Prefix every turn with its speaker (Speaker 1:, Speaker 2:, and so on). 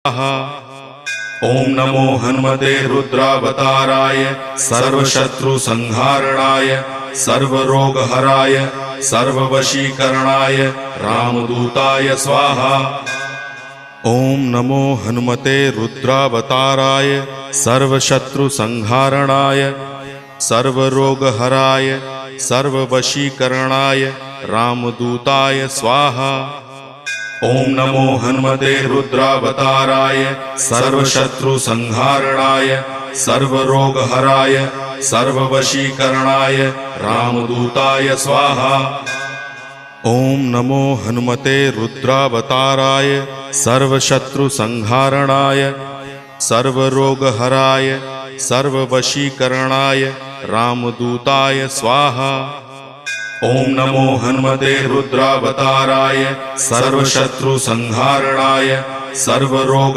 Speaker 1: ओम नमो हनुमते रुद्रावताराय सर्वशत्रुसंहारणाय सर्वरोगहराय सर्ववशीकरणाय रामदूताय स्वाहा। ओम नमो हनुमते रुद्रावताराय सर्वशत्रुसंहारणाय सर्वरोगहराय सर्ववशीकरणाय रामदूताय स्वाहा। ओम नमो हनुमते रुद्रावताराय सर्वशत्रुसंहारणाय सर्वरोगहराय सर्ववशीकरणाय रामदूताय स्वाहा। ओम नमो हनुमते रुद्रावताराय सर्वशत्रुसंहारणाय सर्वरोगहराय सर्ववशीकरणाय रामदूताय स्वाहा। ओम नमो हनुमते रुद्रावताराय सर्वशत्रुसंहारणाय सर्वरोग